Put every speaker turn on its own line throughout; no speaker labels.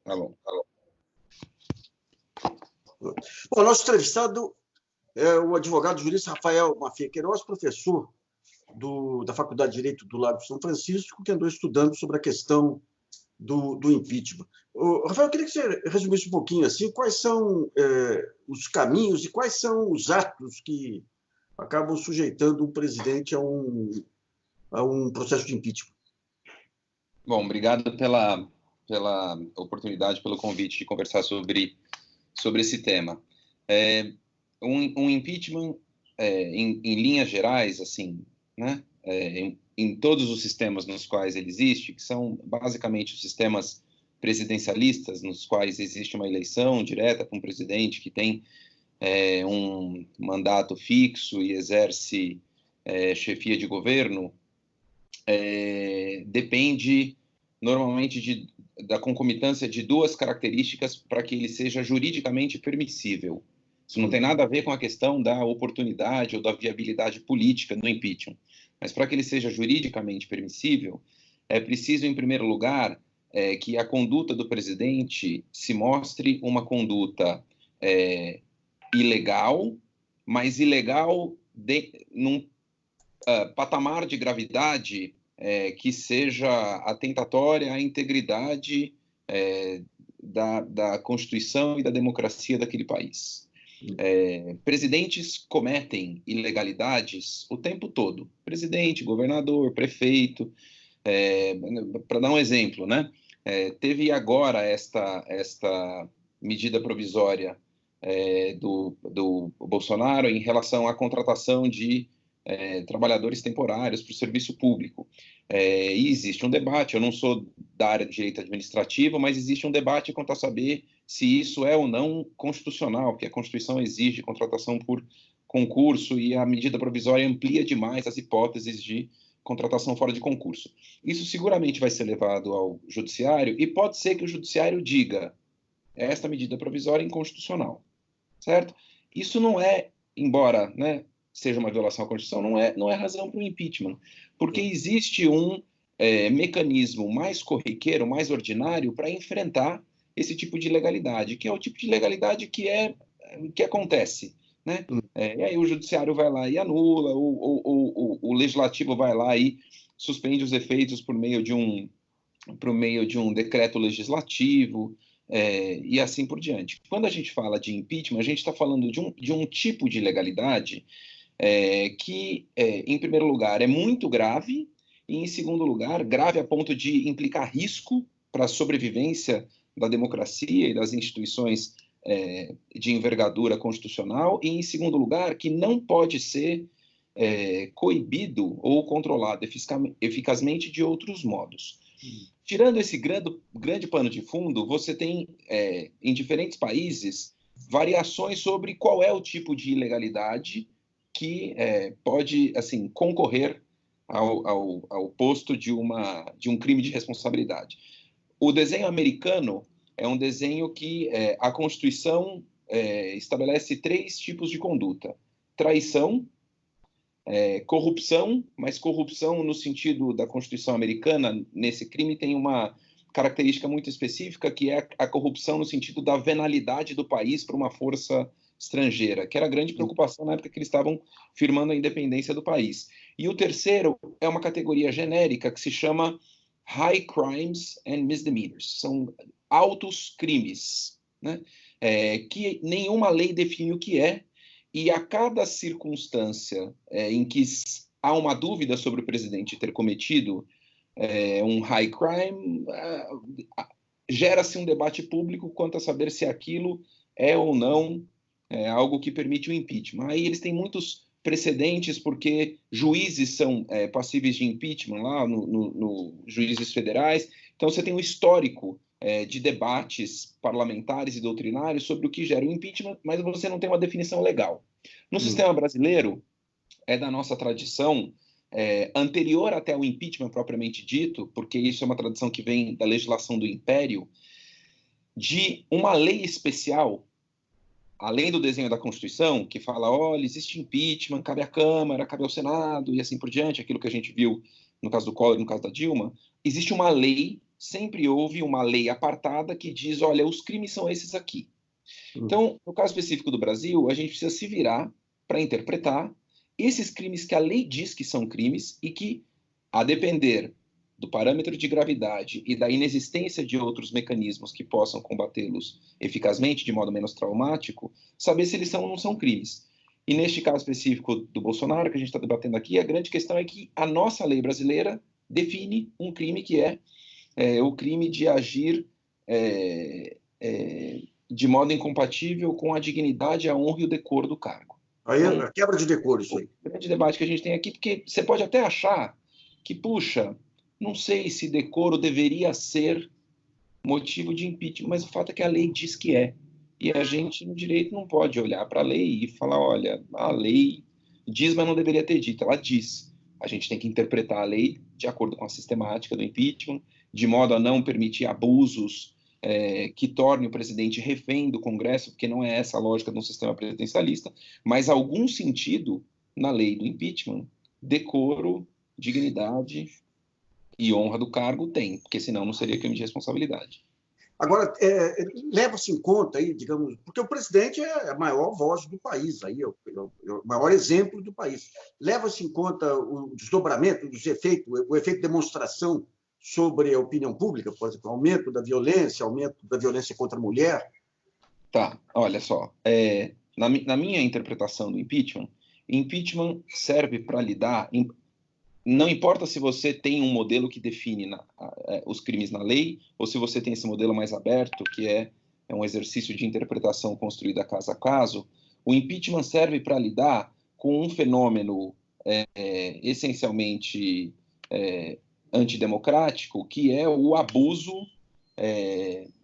Alô.
Bom, nosso entrevistado é o advogado jurista Rafael Mafia Queiroz, professor da Faculdade de Direito do Largo de São Francisco, que andou estudando sobre a questão do impeachment. Rafael, eu queria que você resumisse um pouquinho assim, quais são os caminhos e quais são os atos que acabam sujeitando o presidente a um processo de impeachment.
Bom, obrigado pela oportunidade, pelo convite de conversar sobre esse tema. Um impeachment, em linhas gerais, assim, né, em todos os sistemas nos quais ele existe, que são basicamente os sistemas presidencialistas, nos quais existe uma eleição direta com um presidente que tem um mandato fixo e exerce chefia de governo, depende normalmente da concomitância de duas características para que ele seja juridicamente permissível. Isso não tem nada a ver com a questão da oportunidade ou da viabilidade política do impeachment. Mas para que ele seja juridicamente permissível, é preciso, em primeiro lugar, que a conduta do presidente se mostre uma conduta ilegal, mas ilegal num patamar de gravidade que seja atentatória à integridade da Constituição e da democracia daquele país. Presidentes cometem ilegalidades o tempo todo. Presidente, governador, prefeito. Para dar um exemplo, né? Teve agora esta medida provisória do Bolsonaro em relação à contratação de trabalhadores temporários para o serviço público. E existe um debate, eu não sou da área de direito administrativo, mas existe um debate quanto a saber se isso é ou não constitucional, porque a Constituição exige contratação por concurso e a medida provisória amplia demais as hipóteses de contratação fora de concurso. Isso seguramente vai ser levado ao judiciário e pode ser que o judiciário diga esta medida provisória é inconstitucional, certo? Isso não é, embora, né, seja uma violação à Constituição, não é razão para o impeachment, porque existe um mecanismo mais corriqueiro, mais ordinário para enfrentar esse tipo de ilegalidade, que é o tipo de ilegalidade que acontece, né? E aí o judiciário vai lá e anula, o legislativo vai lá e suspende os efeitos por meio de um decreto legislativo, e assim por diante. Quando a gente fala de impeachment, a gente está falando de um tipo de ilegalidade que, em primeiro lugar, é muito grave, e, em segundo lugar, grave a ponto de implicar risco para a sobrevivência da democracia e das instituições de envergadura constitucional, e, em segundo lugar, que não pode ser coibido ou controlado eficazmente de outros modos. Tirando esse grande pano de fundo, você tem, em diferentes países, variações sobre qual é o tipo de ilegalidade que pode, assim, concorrer ao posto de um crime de responsabilidade. O desenho americano é um desenho que a Constituição estabelece 3 tipos de conduta: traição, corrupção, mas corrupção no sentido da Constituição americana, nesse crime tem uma característica muito específica, que é a corrupção no sentido da venalidade do país para uma força estrangeira, que era a grande preocupação na época que eles estavam firmando a independência do país. E o terceiro é uma categoria genérica que se chama High Crimes and Misdemeanors, são altos crimes, né? Que nenhuma lei define o que é, e a cada circunstância em que há uma dúvida sobre o presidente ter cometido um high crime, gera-se um debate público quanto a saber se aquilo é ou não algo que permite o impeachment. Aí eles têm muitos precedentes, porque juízes são passíveis de impeachment lá no juízes federais. Então você tem um histórico de debates parlamentares e doutrinários sobre o que gera o impeachment, mas você não tem uma definição legal. No sistema brasileiro, é da nossa tradição, anterior até o impeachment propriamente dito, porque isso é uma tradição que vem da legislação do Império, de uma lei especial, além do desenho da Constituição, que fala, olha, existe impeachment, cabe à Câmara, cabe ao Senado, e assim por diante, aquilo que a gente viu no caso do Collor e no caso da Dilma, existe uma lei sempre houve uma lei apartada que diz, olha, os crimes são esses aqui. Então, no caso específico do Brasil, a gente precisa se virar para interpretar esses crimes que a lei diz que são crimes e que, a depender do parâmetro de gravidade e da inexistência de outros mecanismos que possam combatê-los eficazmente, de modo menos traumático, saber se eles são ou não são crimes. E neste caso específico do Bolsonaro, que a gente está debatendo aqui, a grande questão é que a nossa lei brasileira define um crime que é o crime de agir de modo incompatível com a dignidade, a honra e o decoro do cargo.
Aí é a quebra de decoro, isso aí.
O grande debate que a gente tem aqui, porque você pode até achar que, puxa, não sei se decoro deveria ser motivo de impeachment, mas o fato é que a lei diz que é. E a gente, no direito, não pode olhar para a lei e falar, olha, a lei diz, mas não deveria ter dito. Ela diz. A gente tem que interpretar a lei de acordo com a sistemática do impeachment, de modo a não permitir abusos que torne o presidente refém do Congresso, porque não é essa a lógica de um sistema presidencialista, mas algum sentido na lei do impeachment, decoro, dignidade e honra do cargo tem, porque senão não seria crime de responsabilidade.
Agora, leva-se em conta aí, digamos, porque o presidente é a maior voz do país, aí é o maior exemplo do país. Leva-se em conta o desdobramento dos efeitos, o efeito de demonstração sobre a opinião pública, por exemplo, aumento da violência contra a mulher?
Tá, olha só. Na minha interpretação do impeachment serve para lidar. Não importa se você tem um modelo que define os crimes na lei, ou se você tem esse modelo mais aberto, que é um exercício de interpretação construída caso a caso, o impeachment serve para lidar com um fenômeno essencialmente antidemocrático, que é o abuso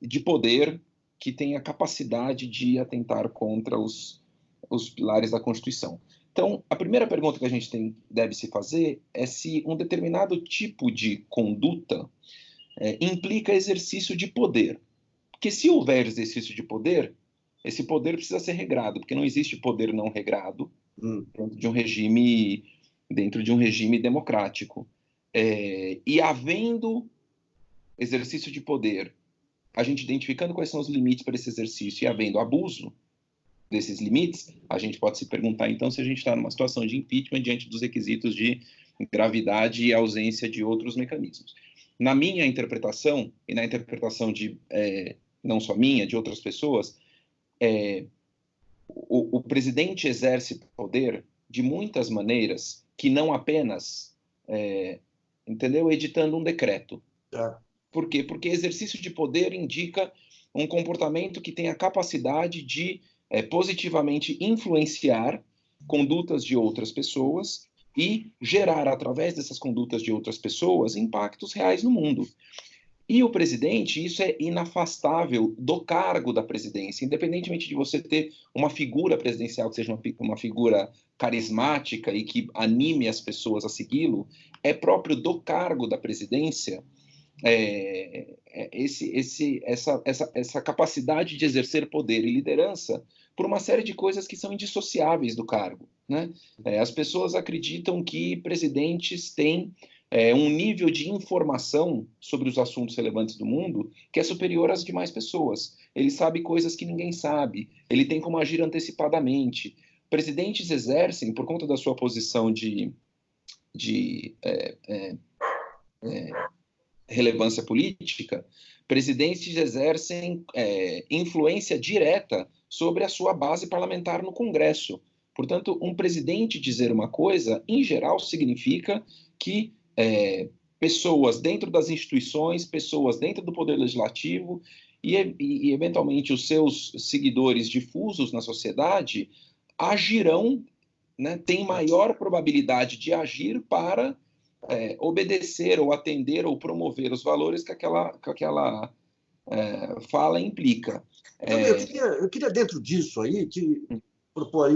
de poder que tem a capacidade de atentar contra os pilares da Constituição. Então, a primeira pergunta que a gente deve se fazer é se um determinado tipo de conduta implica exercício de poder. Porque se houver exercício de poder, esse poder precisa ser regrado, porque não existe poder não regrado dentro de um regime democrático. E havendo exercício de poder, a gente identificando quais são os limites para esse exercício e havendo abuso desses limites, a gente pode se perguntar, então, se a gente está numa situação de impeachment diante dos requisitos de gravidade e ausência de outros mecanismos. Na minha interpretação, e na interpretação não só minha, de outras pessoas, o presidente exerce poder de muitas maneiras, que não apenas, editando um decreto. Por quê? Porque exercício de poder indica um comportamento que tem a capacidade de positivamente influenciar condutas de outras pessoas e gerar, através dessas condutas de outras pessoas, impactos reais no mundo. E o presidente, isso é inafastável do cargo da presidência, independentemente de você ter uma figura presidencial que seja uma figura carismática e que anime as pessoas a segui-lo, é próprio do cargo da presidência essa capacidade de exercer poder e liderança por uma série de coisas que são indissociáveis do cargo, né? As pessoas acreditam que presidentes têm um nível de informação sobre os assuntos relevantes do mundo que é superior às demais pessoas. Ele sabe coisas que ninguém sabe, ele tem como agir antecipadamente. Presidentes exercem, por conta da sua posição de relevância política, presidentes exercem influência direta sobre a sua base parlamentar no Congresso. Portanto, um presidente dizer uma coisa, em geral, significa que pessoas dentro das instituições, pessoas dentro do Poder Legislativo e eventualmente, os seus seguidores difusos na sociedade agirão, né, têm maior probabilidade de agir para obedecer ou atender ou promover os valores que aquela fala implica.
Eu queria, dentro disso aí, propor aí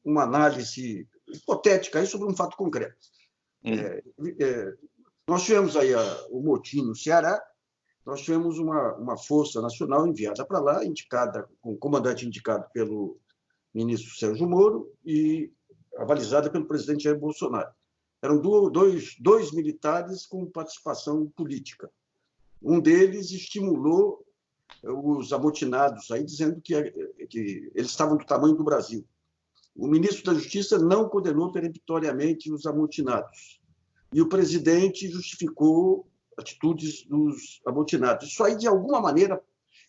uma análise hipotética aí sobre um fato concreto. Nós tivemos aí o motim no Ceará, nós tivemos uma força nacional enviada para lá, com o comandante indicado pelo ministro Sérgio Moro e avalizada pelo presidente Jair Bolsonaro. Eram dois militares com participação política. Um deles estimulou os amotinados, aí, dizendo que eles estavam do tamanho do Brasil. O ministro da Justiça não condenou peremptoriamente os amotinados. E o presidente justificou atitudes dos amotinados. Isso aí, de alguma maneira,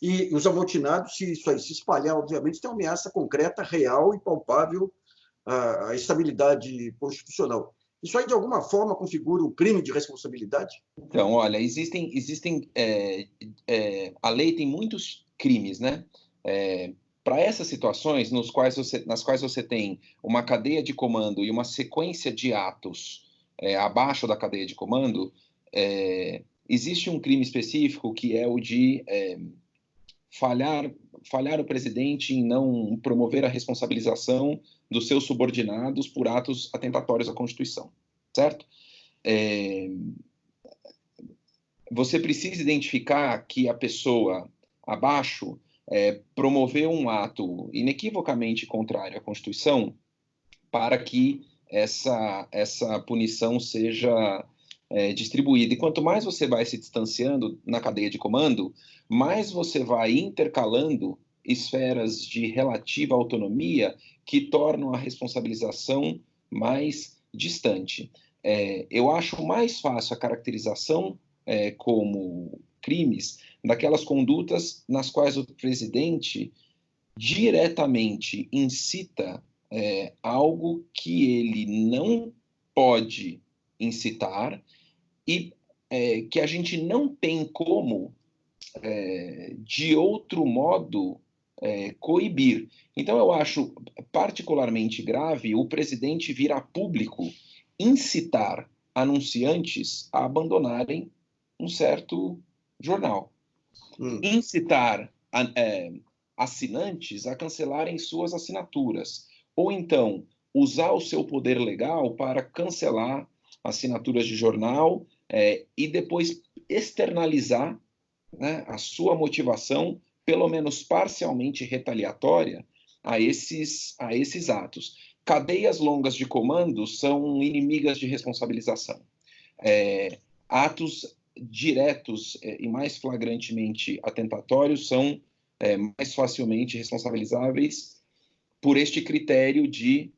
e os amotinados, se isso aí se espalhar, obviamente, tem uma ameaça concreta, real e palpável à estabilidade constitucional. Isso aí, de alguma forma, configura um crime de responsabilidade?
Então, olha, a lei tem muitos crimes, né? Para essas situações nas quais você tem uma cadeia de comando e uma sequência de atos abaixo da cadeia de comando, existe um crime específico que é o de falhar o presidente em não promover a responsabilização dos seus subordinados por atos atentatórios à Constituição, certo? Você precisa identificar que a pessoa abaixo promoveu um ato inequivocamente contrário à Constituição para que essa punição seja distribuída. E quanto mais você vai se distanciando na cadeia de comando, mais você vai intercalando esferas de relativa autonomia que tornam a responsabilização mais distante. Eu acho mais fácil a caracterização como crimes daquelas condutas nas quais o presidente diretamente incita algo que ele não pode incitar e que a gente não tem como, de outro modo, coibir. Então, eu acho particularmente grave o presidente vir a público incitar anunciantes a abandonarem um certo jornal. Incitar assinantes a cancelarem suas assinaturas. Ou então, usar o seu poder legal para cancelar assinaturas de jornal e depois externalizar, né, a sua motivação, pelo menos parcialmente retaliatória, a esses atos. Cadeias longas de comando são inimigas de responsabilização. Atos diretos e mais flagrantemente atentatórios são mais facilmente responsabilizáveis por este critério de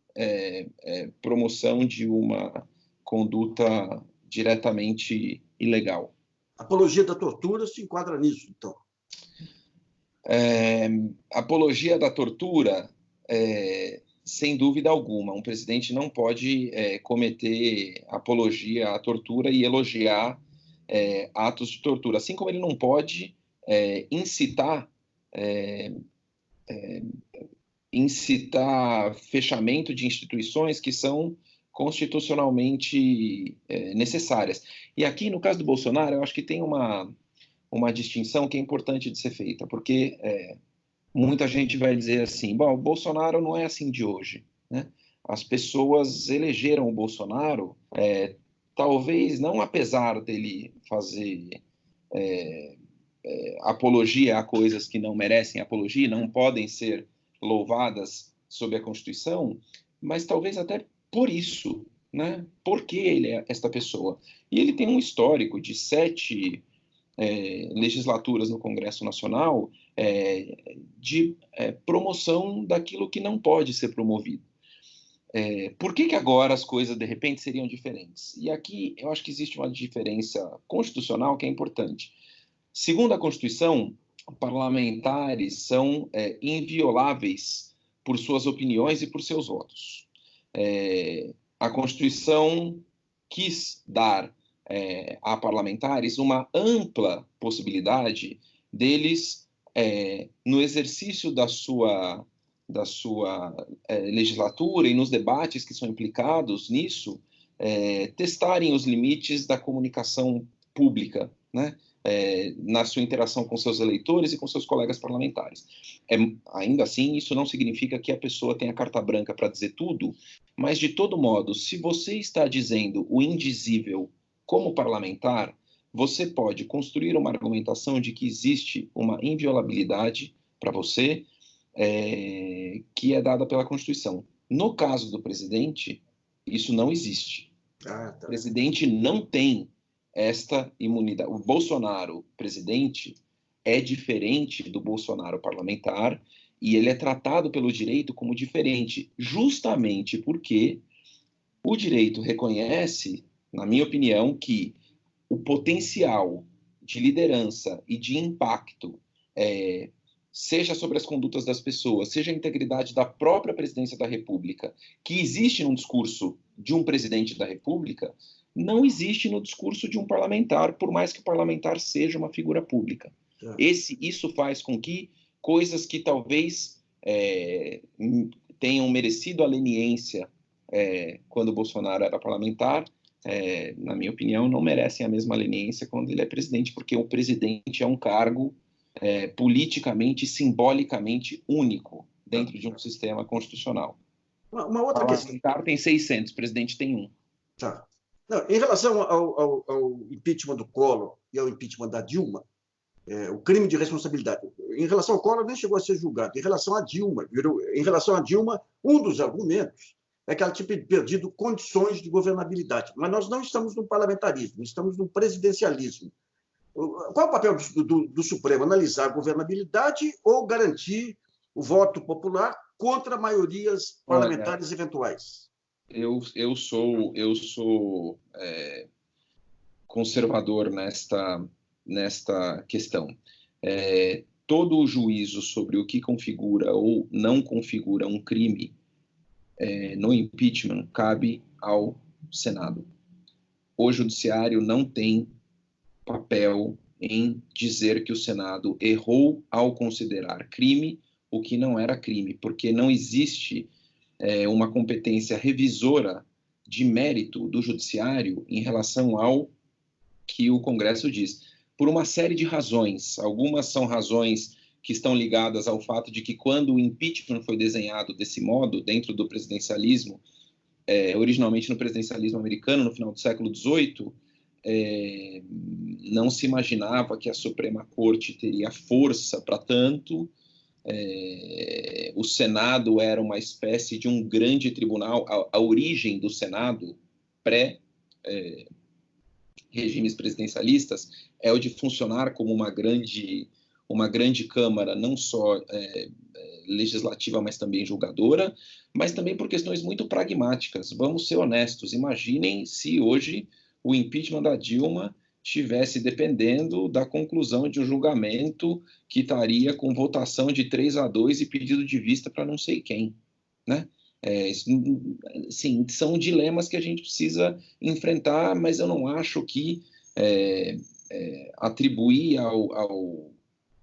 promoção de uma conduta diretamente ilegal.
Apologia da tortura se enquadra nisso, então?
Apologia da tortura, sem dúvida alguma. Um presidente não pode cometer apologia à tortura e elogiar atos de tortura, assim como ele não pode incitar fechamento de instituições que são constitucionalmente necessárias. E aqui, no caso do Bolsonaro, eu acho que tem uma distinção que é importante de ser feita, porque muita gente vai dizer assim, bom, o Bolsonaro não é assim de hoje, né? As pessoas elegeram o Bolsonaro, talvez não apesar dele fazer apologia a coisas que não merecem apologia, não podem ser louvadas sob a Constituição, mas talvez até por isso, né? Porque ele é esta pessoa. E ele tem um histórico de 7 legislaturas no Congresso Nacional de promoção daquilo que não pode ser promovido. Por que agora as coisas, de repente, seriam diferentes? E aqui eu acho que existe uma diferença constitucional que é importante. Segundo a Constituição, parlamentares são invioláveis por suas opiniões e por seus votos. A Constituição quis dar a parlamentares uma ampla possibilidade deles, no exercício da sua legislatura e nos debates que são implicados nisso, testarem os limites da comunicação pública, né? Na sua interação com seus eleitores e com seus colegas parlamentares. Ainda assim, isso não significa que a pessoa tenha carta branca para dizer tudo, mas, de todo modo, se você está dizendo o indizível como parlamentar, você pode construir uma argumentação de que existe uma inviolabilidade para você, que é dada pela Constituição. No caso do presidente, isso não existe. O presidente não tem esta imunidade. O Bolsonaro presidente é diferente do Bolsonaro parlamentar e ele é tratado pelo direito como diferente, justamente porque o direito reconhece, na minha opinião, que o potencial de liderança e de impacto, seja sobre as condutas das pessoas, seja a integridade da própria presidência da República, que existe no discurso de um presidente da República, não existe no discurso de um parlamentar, por mais que o parlamentar seja uma figura pública. Isso faz com que coisas que talvez tenham merecido a leniência quando o Bolsonaro era parlamentar, na minha opinião, não merecem a mesma leniência quando ele é presidente, porque o presidente é um cargo politicamente, simbolicamente único dentro de um sistema constitucional.
Uma outra questão.
O parlamentar tem 600, o presidente tem 1.
Tá. Não, em relação ao impeachment do Collor e ao impeachment da Dilma, o crime de responsabilidade. Em relação ao Collor, nem chegou a ser julgado. Em relação à Dilma, um dos argumentos é que ela tinha perdido condições de governabilidade. Mas nós não estamos no parlamentarismo, estamos no presidencialismo. Qual é o papel do Supremo? Analisar a governabilidade ou garantir o voto popular contra maiorias parlamentares eventuais?
Eu sou conservador nesta questão. Todo o juízo sobre o que configura ou não configura um crime no impeachment cabe ao Senado. O Judiciário não tem papel em dizer que o Senado errou ao considerar crime o que não era crime, porque não existe uma competência revisora de mérito do Judiciário em relação ao que o Congresso diz, por uma série de razões. Algumas são razões que estão ligadas ao fato de que quando o impeachment foi desenhado desse modo, dentro do presidencialismo, originalmente no presidencialismo americano, no final do século XVIII, não se imaginava que a Suprema Corte teria força para tanto. O Senado era uma espécie de um grande tribunal. A origem do Senado, pré-regimes presidencialistas, é o de funcionar como uma grande Câmara, não só legislativa, mas também julgadora, mas também por questões muito pragmáticas. Vamos ser honestos, imaginem se hoje o impeachment da Dilma estivesse dependendo da conclusão de um julgamento que estaria com votação de 3-2 e pedido de vista para não sei quem, né? Sim, são dilemas que a gente precisa enfrentar, mas eu não acho que atribuir ao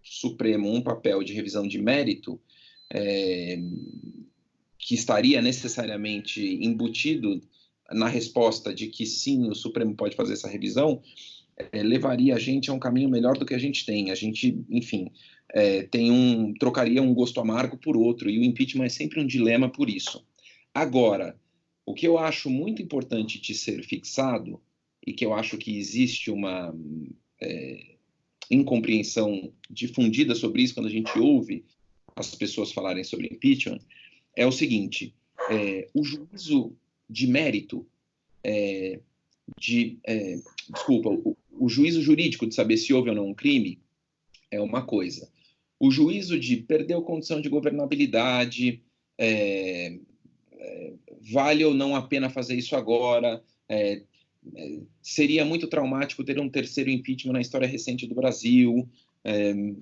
Supremo um papel de revisão de mérito que estaria necessariamente embutido na resposta de que sim, o Supremo pode fazer essa revisão, levaria a gente a um caminho melhor do que a gente tem. A gente, enfim, trocaria um gosto amargo por outro, e o impeachment é sempre um dilema por isso. Agora, o que eu acho muito importante de ser fixado, e que eu acho que existe uma incompreensão difundida sobre isso quando a gente ouve as pessoas falarem sobre impeachment, é o seguinte: o juízo de mérito, o juízo jurídico de saber se houve ou não um crime é uma coisa. O juízo de perdeu condição de governabilidade, vale ou não a pena fazer isso agora, seria muito traumático ter um terceiro impeachment na história recente do Brasil,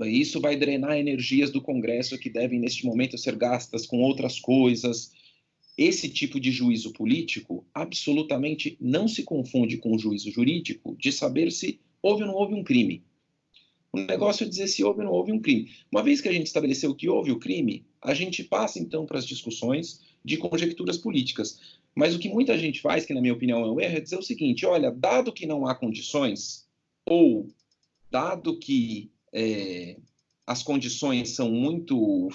isso vai drenar energias do Congresso que devem, neste momento, ser gastas com outras coisas. Esse tipo de juízo político absolutamente não se confunde com o juízo jurídico de saber se houve ou não houve um crime. O negócio é dizer se houve ou não houve um crime. Uma vez que a gente estabeleceu que houve o crime, a gente passa, então, para as discussões de conjecturas políticas. Mas o que muita gente faz, que na minha opinião é um erro, é dizer o seguinte: olha, dado que não há condições, ou dado que as condições são muito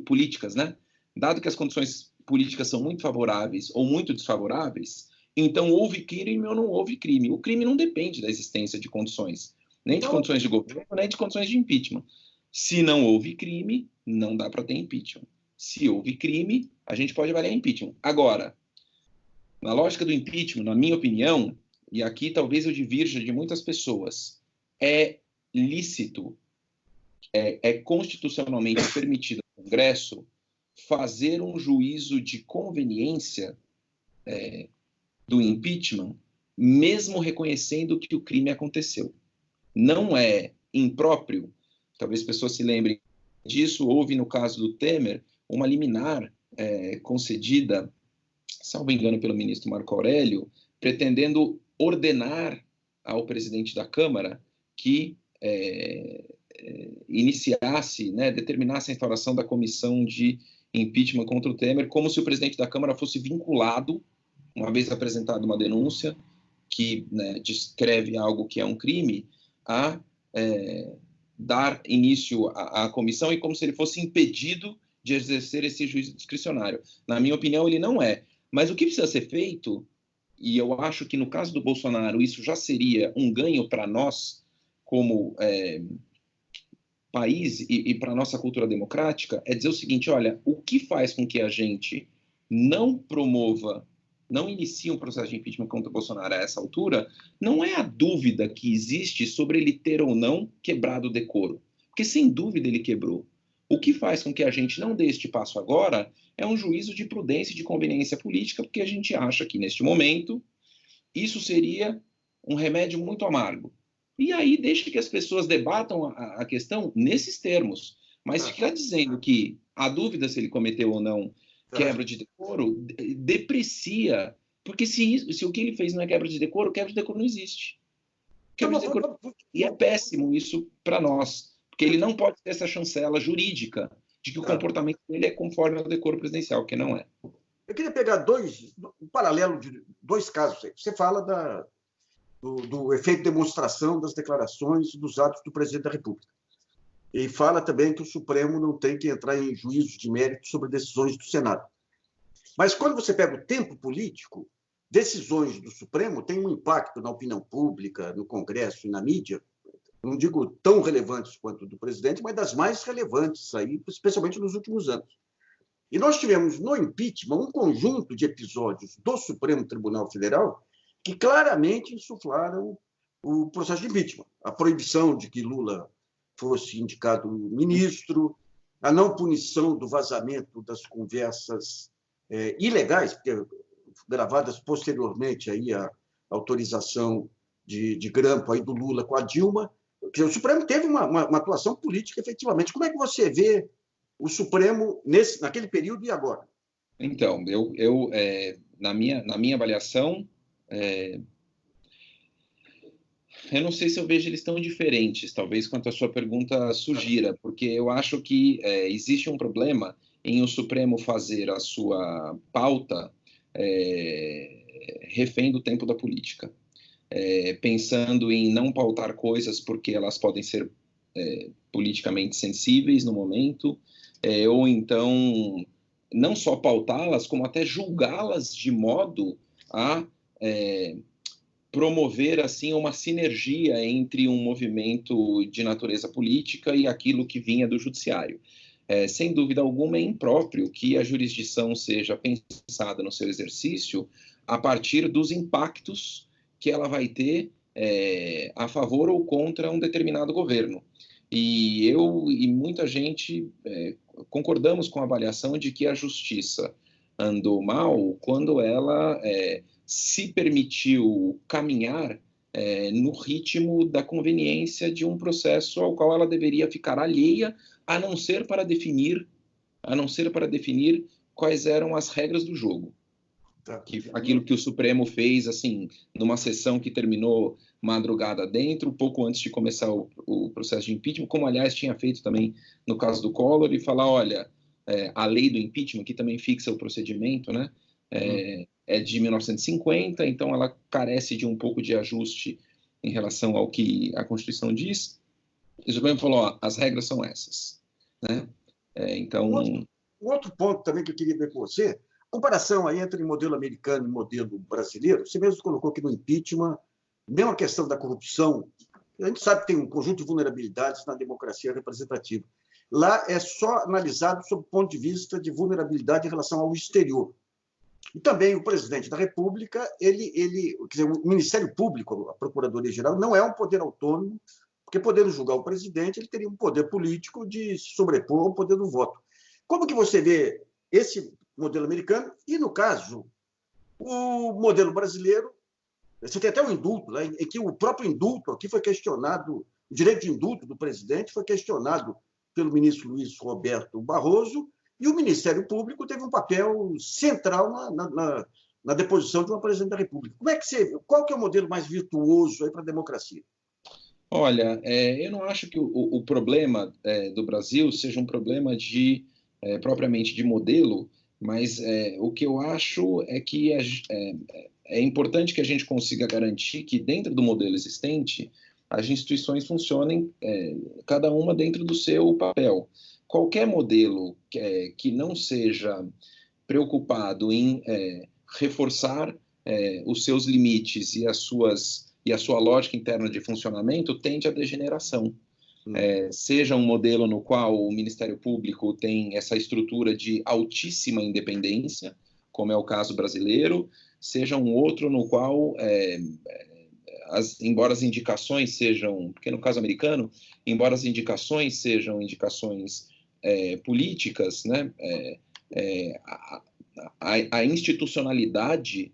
políticas, né? Dado que as condições políticas são muito favoráveis ou muito desfavoráveis, então houve crime ou não houve crime. O crime não depende da existência de condições, nem de condições de governo, nem de condições de impeachment. Se não houve crime, não dá para ter impeachment. Se houve crime, a gente pode avaliar impeachment. Agora, na lógica do impeachment, na minha opinião, e aqui talvez eu divirja de muitas pessoas, é lícito, é constitucionalmente permitido ao Congresso fazer um juízo de conveniência do impeachment, mesmo reconhecendo que o crime aconteceu. Não é impróprio, talvez pessoas se lembrem disso, houve no caso do Temer uma liminar concedida, salvo engano, pelo ministro Marco Aurélio, pretendendo ordenar ao presidente da Câmara que iniciasse, determinasse a instauração da comissão de impeachment contra o Temer, como se o presidente da Câmara fosse vinculado, uma vez apresentada uma denúncia que descreve algo que é um crime, a dar início à comissão, e como se ele fosse impedido de exercer esse juízo discricionário. Na minha opinião, ele não é. Mas o que precisa ser feito, e eu acho que no caso do Bolsonaro isso já seria um ganho para nós, como país e para a nossa cultura democrática, é dizer o seguinte: olha, o que faz com que a gente não inicie um processo de impeachment contra o Bolsonaro a essa altura, não é a dúvida que existe sobre ele ter ou não quebrado o decoro, porque sem dúvida ele quebrou. O que faz com que a gente não dê este passo agora é um juízo de prudência e de conveniência política, porque a gente acha que, neste momento, isso seria um remédio muito amargo. E aí deixa que as pessoas debatam a questão nesses termos. Mas ficar dizendo que a dúvida se ele cometeu ou não quebra de decoro, deprecia. Porque se o que ele fez não é quebra de decoro não existe. Quebra de decoro. E é péssimo isso para nós. Porque ele não pode ter essa chancela jurídica de que o comportamento dele é conforme ao decoro presidencial, que não é.
Eu queria pegar um paralelo de dois casos. Você fala do efeito demonstração das declarações dos atos do presidente da República. E fala também que o Supremo não tem que entrar em juízos de mérito sobre decisões do Senado. Mas quando você pega o tempo político, decisões do Supremo têm um impacto na opinião pública, no Congresso e na mídia, não digo tão relevantes quanto do presidente, mas das mais relevantes, aí, especialmente nos últimos anos. E nós tivemos no impeachment um conjunto de episódios do Supremo Tribunal Federal que claramente insuflaram o processo de impeachment. A proibição de que Lula fosse indicado ministro, a não punição do vazamento das conversas ilegais, porque gravadas posteriormente aí a autorização de grampo aí do Lula com a Dilma, porque o Supremo teve uma atuação política, efetivamente. Como é que você vê o Supremo naquele período e agora?
Então, eu na minha avaliação, eu não sei se eu vejo eles tão diferentes, talvez, quanto a sua pergunta sugira, porque eu acho que existe um problema em o Supremo fazer a sua pauta refém do tempo da política. Pensando em não pautar coisas porque elas podem ser politicamente sensíveis no momento, ou então não só pautá-las, como até julgá-las de modo a promover assim uma sinergia entre um movimento de natureza política e aquilo que vinha do judiciário. Sem dúvida alguma, é impróprio que a jurisdição seja pensada no seu exercício a partir dos impactos que ela vai ter a favor ou contra um determinado governo. E eu e muita gente concordamos com a avaliação de que a justiça andou mal quando ela se permitiu caminhar no ritmo da conveniência de um processo ao qual ela deveria ficar alheia, a não ser para definir quais eram as regras do jogo. Aquilo que o Supremo fez, assim, numa sessão que terminou madrugada dentro, pouco antes de começar o processo de impeachment, como, aliás, tinha feito também no caso do Collor, e falar, olha, a lei do impeachment, que também fixa o procedimento, né, é de 1950, então ela carece de um pouco de ajuste em relação ao que a Constituição diz. E o Supremo falou, ó, as regras são essas, né? Então...
Um outro ponto também que eu queria ver com você, comparação aí entre modelo americano e modelo brasileiro. Você mesmo colocou que no impeachment, mesmo a questão da corrupção, a gente sabe que tem um conjunto de vulnerabilidades na democracia representativa. Lá é só analisado sob o ponto de vista de vulnerabilidade em relação ao exterior. E também o presidente da República, quer dizer, o Ministério Público, a Procuradoria-Geral, não é um poder autônomo, porque, podendo julgar o presidente, ele teria um poder político de se sobrepor ao poder do voto. Como que você vê esse modelo americano e, no caso, o modelo brasileiro? Você tem até um indulto, né, em que o próprio indulto aqui foi questionado, o direito de indulto do presidente foi questionado pelo ministro Luiz Roberto Barroso, e o Ministério Público teve um papel central na deposição de uma presidente da República. Qual que é o modelo mais virtuoso para a democracia?
Olha, eu não acho que o problema do Brasil seja um problema propriamente de modelo, mas o que eu acho é que é importante que a gente consiga garantir que, dentro do modelo existente, as instituições funcionem, cada uma dentro do seu papel. Qualquer modelo que não seja preocupado em reforçar os seus limites e a sua lógica interna de funcionamento tende à degeneração. Seja um modelo no qual o Ministério Público tem essa estrutura de altíssima independência, como é o caso brasileiro, seja um outro no qual, embora as indicações sejam, porque no caso americano, embora as indicações sejam indicações políticas, né, a institucionalidade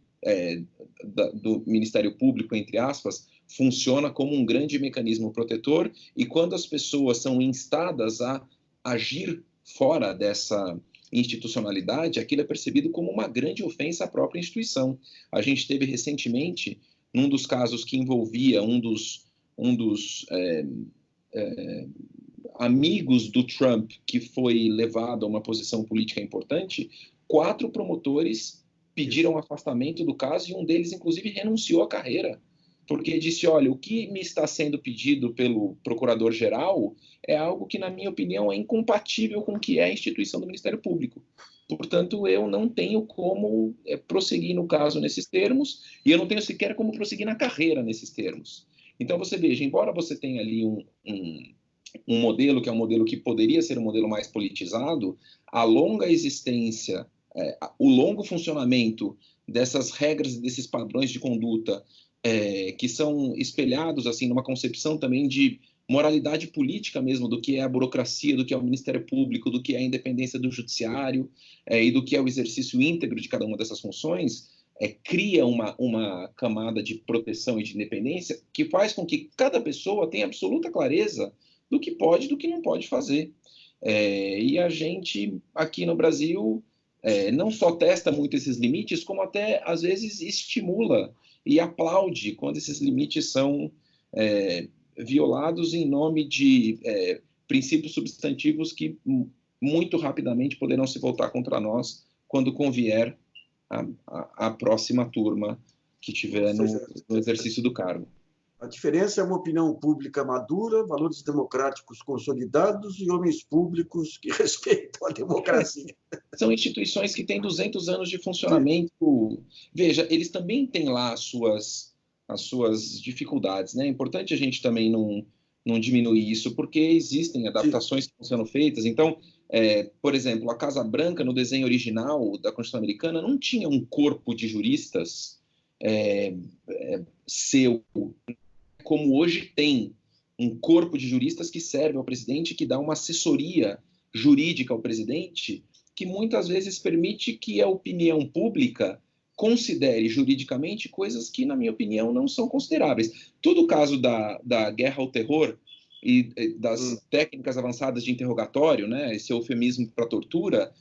do Ministério Público, entre aspas, funciona como um grande mecanismo protetor, e quando as pessoas são instadas a agir fora dessa institucionalidade, aquilo é percebido como uma grande ofensa à própria instituição. A gente teve recentemente, num dos casos que envolvia um dos amigos do Trump, que foi levado a uma posição política importante, 4 promotores pediram afastamento do caso, e um deles, inclusive, renunciou à carreira, porque disse, olha, o que me está sendo pedido pelo procurador-geral é algo que, na minha opinião, é incompatível com o que é a instituição do Ministério Público. Portanto, eu não tenho como prosseguir no caso nesses termos, e eu não tenho sequer como prosseguir na carreira nesses termos. Então, você veja, embora você tenha ali um modelo que é um modelo que poderia ser um modelo mais politizado, a longa existência, o longo funcionamento dessas regras e desses padrões de conduta que são espelhados assim numa concepção também de moralidade política mesmo, do que é a burocracia, do que é o Ministério Público, do que é a independência do judiciário e do que é o exercício íntegro de cada uma dessas funções, cria uma camada de proteção e de independência que faz com que cada pessoa tenha absoluta clareza do que pode e do que não pode fazer. E a gente, aqui no Brasil, não só testa muito esses limites, como até, às vezes, estimula e aplaude quando esses limites são violados em nome de princípios substantivos que muito rapidamente poderão se voltar contra nós quando convier a próxima turma que tiver no exercício do cargo.
A diferença é uma opinião pública madura, valores democráticos consolidados e homens públicos que respeitam a democracia.
São instituições que têm 200 anos de funcionamento. Veja, eles também têm lá as suas dificuldades, né? É importante a gente também não diminuir isso, porque existem adaptações que estão sendo feitas. Então, por exemplo, a Casa Branca, no desenho original da Constituição Americana, não tinha um corpo de juristas seu, como hoje tem um corpo de juristas que serve ao presidente, que dá uma assessoria jurídica ao presidente, que muitas vezes permite que a opinião pública considere juridicamente coisas que, na minha opinião, não são consideráveis. Todo o caso da guerra ao terror e das técnicas avançadas de interrogatório, né, esse eufemismo para tortura,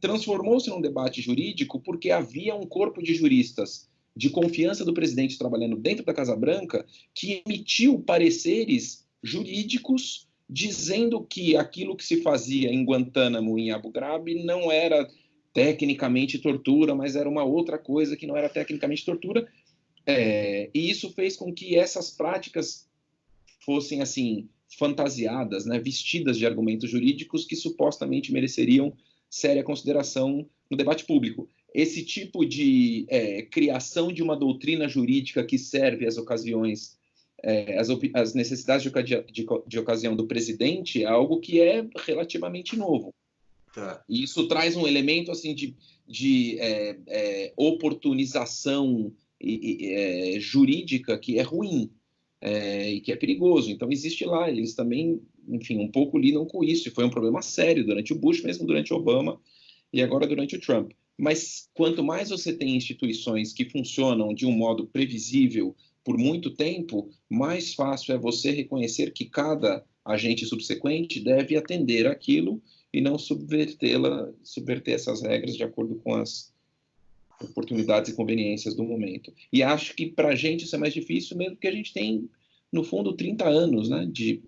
transformou-se num debate jurídico porque havia um corpo de juristas de confiança do presidente trabalhando dentro da Casa Branca, que emitiu pareceres jurídicos dizendo que aquilo que se fazia em Guantánamo, em Abu Ghraib, não era tecnicamente tortura, mas era uma outra coisa que não era tecnicamente tortura. E isso fez com que essas práticas fossem assim fantasiadas, né, vestidas de argumentos jurídicos que supostamente mereceriam séria consideração no debate público. Esse tipo de criação de uma doutrina jurídica que serve às ocasiões, às necessidades de ocasião do presidente, é algo que é relativamente novo. Tá. E isso traz um elemento assim, de oportunização jurídica que é ruim e que é perigoso. Então, existe lá, eles também, enfim, um pouco lidam com isso, e foi um problema sério durante o Bush, mesmo durante o Obama, e agora durante o Trump. Mas quanto mais você tem instituições que funcionam de um modo previsível por muito tempo, mais fácil é você reconhecer que cada agente subsequente deve atender aquilo e não subverter essas regras de acordo com as oportunidades e conveniências do momento. E acho que para a gente isso é mais difícil, mesmo porque a gente tem, no fundo, 30 anos, né, de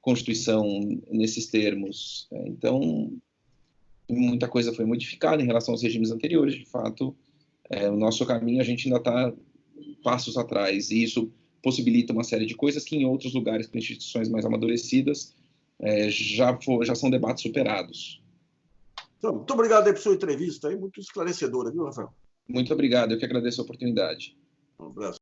Constituição nesses termos. Então, muita coisa foi modificada em relação aos regimes anteriores. De fato, o nosso caminho, a gente ainda está passos atrás, e isso possibilita uma série de coisas que em outros lugares, com instituições mais amadurecidas, já são debates superados.
Então, muito obrigado aí por sua entrevista, aí, muito esclarecedora, viu, Rafael?
Muito obrigado, eu que agradeço a oportunidade.
Um abraço.